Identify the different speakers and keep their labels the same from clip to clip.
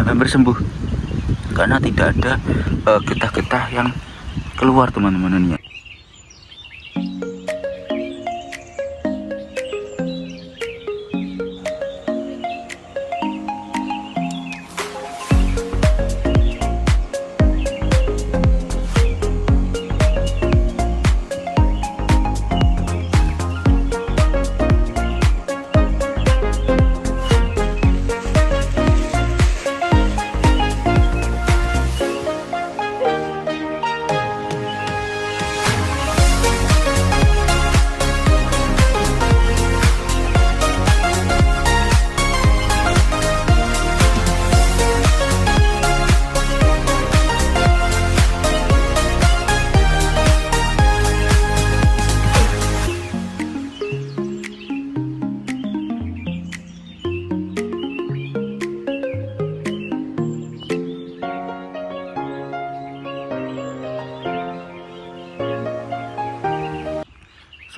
Speaker 1: hampir sembuh karena tidak ada getah-getah yang keluar teman-teman ini ya.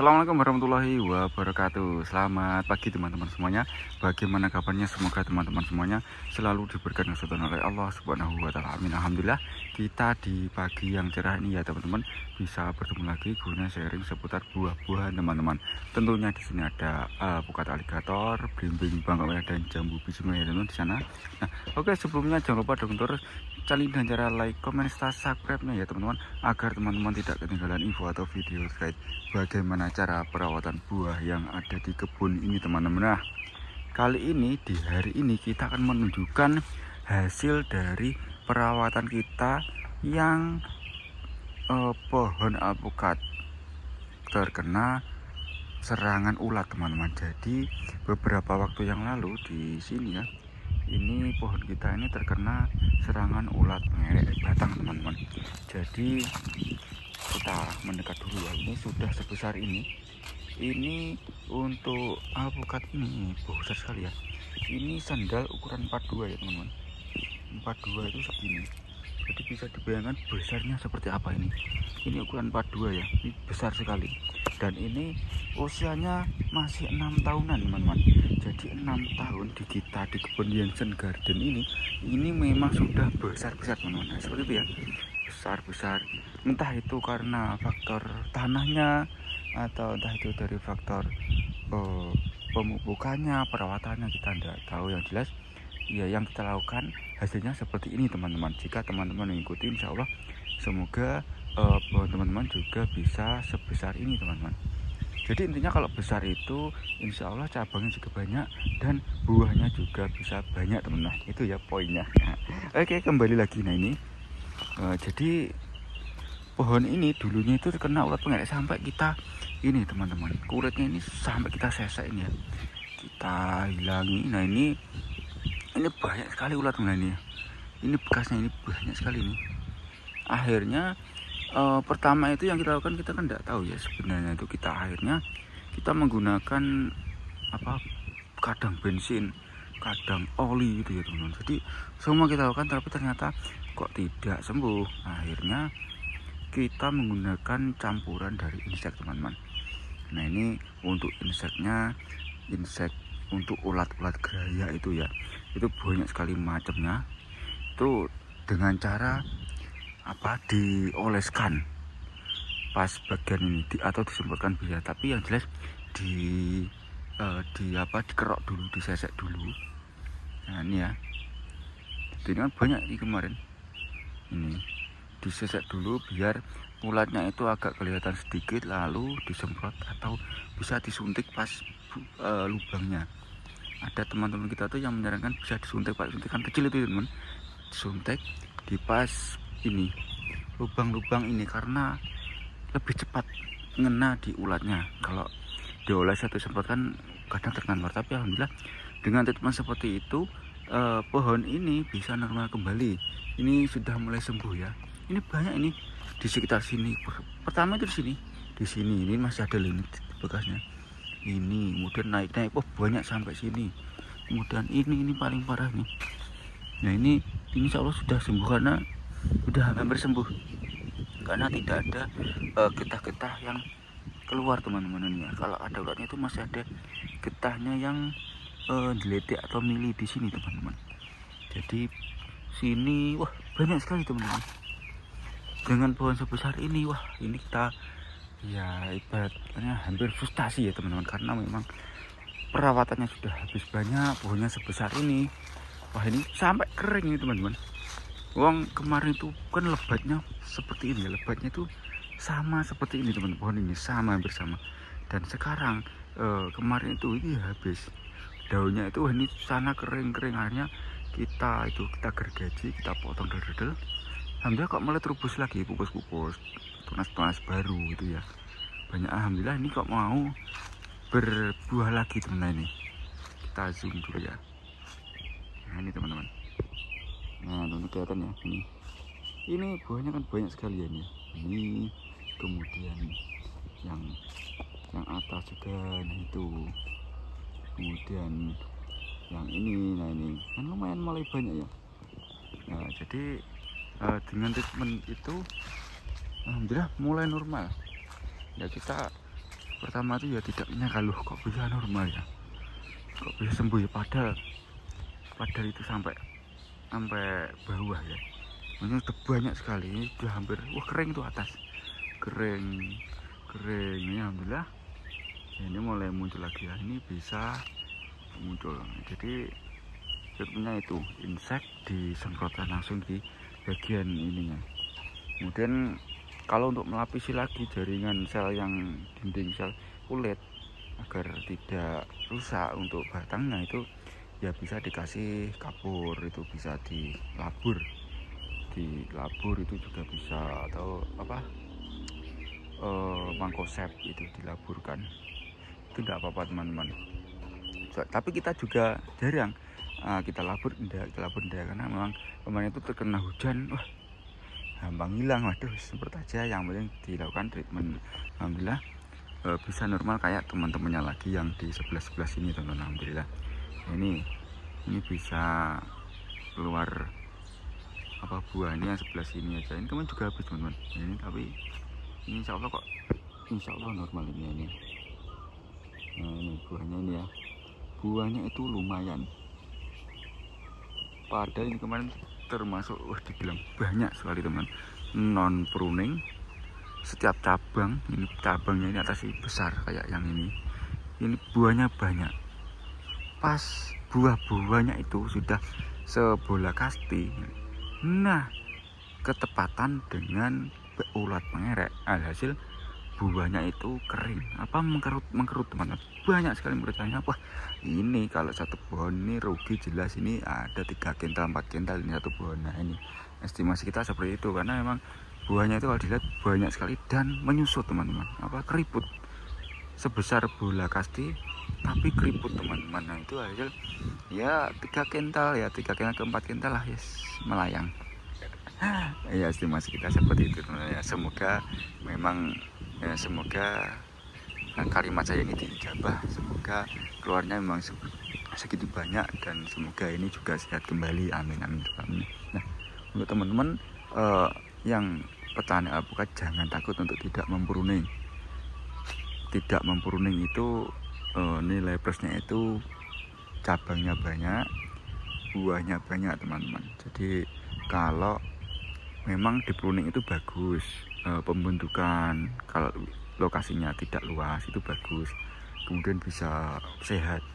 Speaker 1: Assalamualaikum warahmatullahi wabarakatuh. Selamat pagi teman-teman semuanya. Bagaimana kabarnya? Semoga teman-teman semuanya selalu diberikan kesehatan oleh Allah Subhanahu wa taala. Amin. Alhamdulillah, kita di pagi yang cerah ini ya teman-teman bisa bertemu lagi guna sharing seputar buah-buahan teman-teman. Tentunya di sini ada pukat aligator, belimbing, bangka merah dan jambu bismillah ya teman-teman di sana. Nah, oke, sebelumnya jangan lupa dukung terus channel dan cara like, komen, subscribe-nya ya teman-teman, agar teman-teman tidak ketinggalan info atau video terkait bagaimana cara perawatan buah yang ada di kebun ini teman-teman. Nah, kali ini di hari ini kita akan menunjukkan hasil dari perawatan kita yang pohon alpukat terkena serangan ulat teman-teman. Jadi beberapa waktu yang lalu di sini ya, ini pohon kita ini terkena serangan ulat ngerek batang teman-teman. Jadi kita mendekat dulu ya. Ini sudah sebesar ini untuk alpukat ini besar sekali ya. Ini sandal ukuran 42 ya teman-teman. 42 itu segini, jadi bisa dibayangkan besarnya seperti apa ini. Ini ukuran 42 ya, ini besar sekali. Dan ini usianya masih 6 tahunan teman-teman. Jadi 6 tahun di kita di kebun Jensen Garden ini memang sudah besar-besar teman-teman. Nah, seperti itu ya, besar-besar. Entah itu karena faktor tanahnya atau entah itu dari faktor pemupukannya, perawatannya, kita tidak tahu. Yang jelas ya yang kita lakukan hasilnya seperti ini teman-teman. Jika teman-teman mengikuti, insya Allah semoga teman-teman juga bisa sebesar ini teman-teman. Jadi intinya kalau besar itu insya Allah cabangnya juga banyak dan buahnya juga bisa banyak teman-teman. Itu ya poinnya. Oke, kembali lagi. Nah ini jadi pohon ini dulunya itu terkena ulat pengerek sampai kita ini teman-teman, kulitnya ini sampai kita sesek ini ya, kita hilangi. Nah ini banyak sekali ulat teman ini. Ini bekasnya ini banyak sekali nih. Akhirnya pertama itu yang kita lakukan, kita kan tidak tahu ya sebenarnya itu, kita menggunakan kadang bensin, kadang oli gitu ya teman-teman. Jadi semua kita lakukan tapi ternyata kok tidak sembuh. Akhirnya kita menggunakan campuran dari insek teman-teman. Nah ini untuk inseknya, insek untuk ulat-ulat geraya itu ya, itu banyak sekali macamnya. Itu dengan cara dioleskan pas bagian ini atau disemprotkan bisa, tapi yang jelas dikerok dulu, disesek dulu. Nah ini ya, ini kan banyak ini kemarin, ini disesek dulu biar ulatnya itu agak kelihatan sedikit, lalu disemprot atau bisa disuntik pas lubangnya. Ada teman-teman kita tuh yang menyarankan bisa disuntik pakai suntikan kecil itu teman, disuntik di pas ini lubang-lubang ini karena lebih cepat ngena di ulatnya. Kalau dioles atau semprot kan kadang terkena, tapi alhamdulillah dengan treatment seperti itu pohon ini bisa normal kembali. Ini sudah mulai sembuh ya. Ini banyak ini di sekitar sini. Pertama itu di sini ini masih ada ini bekasnya. Ini kemudian naik banyak sampai sini. Kemudian ini paling parah nih. Nah ini insya Allah sudah sembuh karena sudah hampir sembuh karena tidak ada getah-getah yang keluar teman-teman ya. Kalau ada ulatnya itu masih ada getahnya yang geletek atau mili di sini teman-teman. Jadi sini, wah banyak sekali teman-teman. Dengan pohon sebesar ini, wah ini kita ya ibaratnya hampir frustasi ya teman-teman, karena memang perawatannya sudah habis banyak. Pohonnya sebesar ini, wah ini sampai kering ini teman-teman. Wong kemarin itu kan lebatnya seperti ini, lebatnya itu sama seperti ini teman-teman. Pohon ini sama, hampir sama. Dan sekarang kemarin itu ini habis daunnya itu, ini sana kering-kering. Akhirnya kita gergaji, kita potong dedel. Alhamdulillah kok mulai terubus lagi, pupus-pupus, tunas-tunas baru gitu ya. Banyak, alhamdulillah ini kok mau berbuah lagi teman-teman. Ini kita zoom dulu ya. Nah ini teman-teman, nah ini kelihatan ya, ini buahnya kan banyak sekali ya ini. Ini kemudian yang atas juga, nah itu kemudian yang ini, nah ini kan lumayan mulai banyak ya. Nah jadi dengan treatment itu alhamdulillah mulai normal ya. Kita pertama itu ya tidak menyangka, loh kok bisa normal ya, kok bisa sembuh ya, padahal itu sampai bawah ya. Ini udah banyak sekali, ini udah hampir, wah kering tuh atas, kering ini alhamdulillah ya, ini mulai muncul lagi ya, ini bisa muncul. Jadi treatmentnya itu insek disemprotkan langsung di bagian ininya. Kemudian kalau untuk melapisi lagi jaringan sel yang dinding sel kulit agar tidak rusak untuk batangnya, itu ya bisa dikasih kapur, itu bisa dilabur itu juga bisa, atau apa mangkosep itu dilaburkan, itu tidak apa-apa teman-teman. Tapi kita juga jarang kita labur enggak, karena memang kemarin itu terkena hujan, wah gampang hilang. Waduh, semprot aja, yang penting dilakukan treatment. Alhamdulillah bisa normal kayak teman-temannya lagi yang di sebelah sini teman-teman. Alhamdulillah ini bisa keluar apa buahnya sebelah sini aja. Ini kemarin juga habis teman-teman ini, tapi ini insya Allah normal ini. Nah ini buahnya, ini ya, buahnya itu lumayan. Padahal ini kemarin termasuk, dibilang banyak sekali teman, non pruning. Setiap cabang, ini cabangnya ini atas ini besar kayak yang ini buahnya banyak. Pas buahnya itu sudah sebola kasti, nah ketepatan dengan ulat pengerek, alhasil buahnya itu kering, apa mengkerut teman-teman. Banyak sekali menurutnya, wah ini kalau satu pohon ini rugi jelas, ini ada 3 kintal 4 kintal ini satu pohon. Nah ini estimasi kita seperti itu, karena memang buahnya itu kalau dilihat banyak sekali dan menyusut teman-teman, apa keriput sebesar bola kasti tapi keriput teman-teman. Nah itu hasil ya 3 kintal ya, 3 kintal ke 4 kintal lah, yes, melayang. Ya estimasi kita seperti itu teman-teman ya. Semoga memang ya, semoga kalimat saya ini diijabah, semoga keluarnya memang segitu banyak, dan semoga ini juga sehat kembali, amin amin amin. Nah untuk teman-teman yang petani alpukat, jangan takut untuk tidak mempruning. Tidak mempruning itu nilai plusnya itu cabangnya banyak, buahnya banyak teman-teman. Jadi kalau memang di pruning itu bagus, pembentukan kalau lokasinya tidak luas itu bagus, kemudian bisa sehat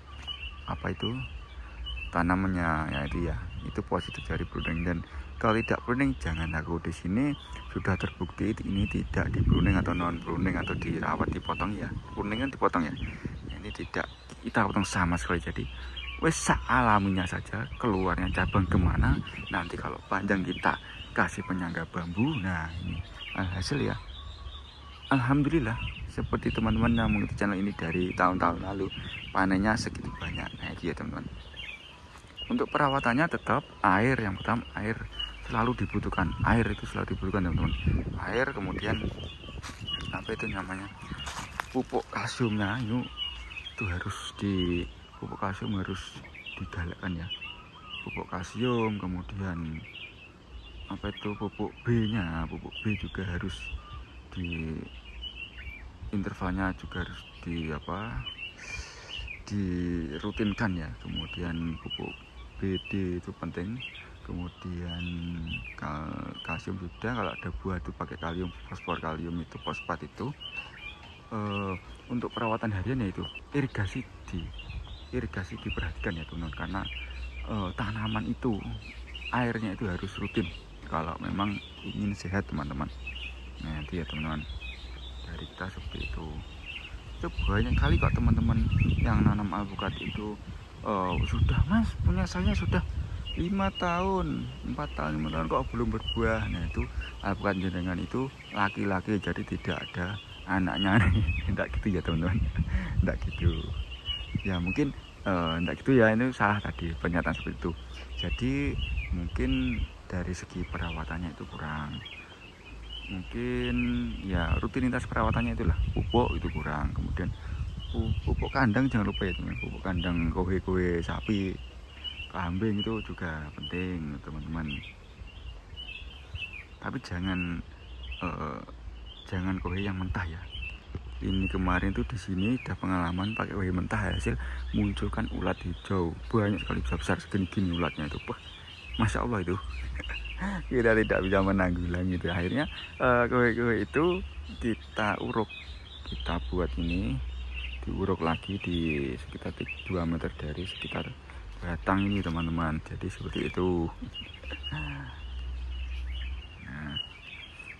Speaker 1: apa itu tanamannya ya, itu positif dari pruning. Dan kalau tidak pruning jangan takut, di sini sudah terbukti ini tidak di pruning atau non pruning atau dirawat dipotong ya. Pruning kan dipotong ya, ini tidak kita potong sama sekali. Jadi wes alaminya saja, keluarnya cabang kemana nanti kalau panjang kita kasih penyangga bambu. Nah ini hasil ya, alhamdulillah. Seperti teman-teman yang mengikuti channel ini dari tahun-tahun lalu, panennya segitu banyak. Nah gitu ya teman-teman. Untuk perawatannya tetap air, yang pertama air selalu dibutuhkan, teman-teman. Air, kemudian apa itu namanya, pupuk kalsiumnya itu harus pupuk kalsium harus digalakkan ya, pupuk kalsium. Kemudian apa itu pupuk B juga harus di intervalnya juga harus dirutinkan ya. Kemudian pupuk BD itu penting, kemudian kalsium sudah. Kalau ada buah itu pakai kalium, fosfor, kalium itu fosfat itu. Untuk perawatan harian ya itu irigasi diperhatikan ya teman-teman, karena tanaman itu airnya itu harus rutin kalau memang ingin sehat teman-teman. Nah itu ya teman-teman dari kita seperti itu. Itu banyak kali kok teman-teman yang nanam alpukat itu sudah mas punya saya sudah 5 tahun 4 tahun 5 tahun kok belum berbuah. Nah itu alpukat jenengan itu laki-laki, jadi tidak ada anaknya. Tidak gitu ya teman-teman, tidak gitu ya, mungkin tidak gitu ya, ini salah tadi pernyataan seperti itu. Jadi mungkin dari segi perawatannya itu kurang, mungkin ya rutinitas perawatannya itulah, pupuk itu kurang, kemudian pupuk kandang jangan lupa ya teman, pupuk kandang kowe sapi, kambing itu juga penting teman-teman. Tapi jangan kowe yang mentah ya. Ini kemarin tuh di sini ada pengalaman pakai kowe mentah, hasil munculkan ulat hijau banyak sekali, besar segini-gini ulatnya itu. Wah, masya Allah itu. Kita tidak bisa menanggulangi itu. Akhirnya kowe itu kita uruk, kita buat ini diuruk lagi di sekitar 2 meter dari sekitar batang ini teman-teman. Jadi seperti itu. Nah,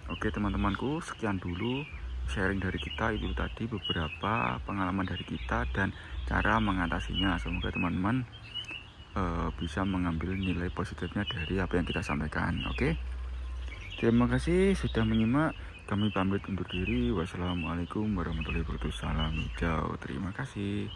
Speaker 1: oke teman-temanku, sekian dulu sharing dari kita. Itu tadi beberapa pengalaman dari kita dan cara mengatasinya. Semoga teman-teman bisa mengambil nilai positifnya dari apa yang kita sampaikan. Oke, terima kasih sudah menyimak. Kami pamit undur diri. Wassalamualaikum warahmatullahi wabarakatuh. Salam hijau. Terima kasih.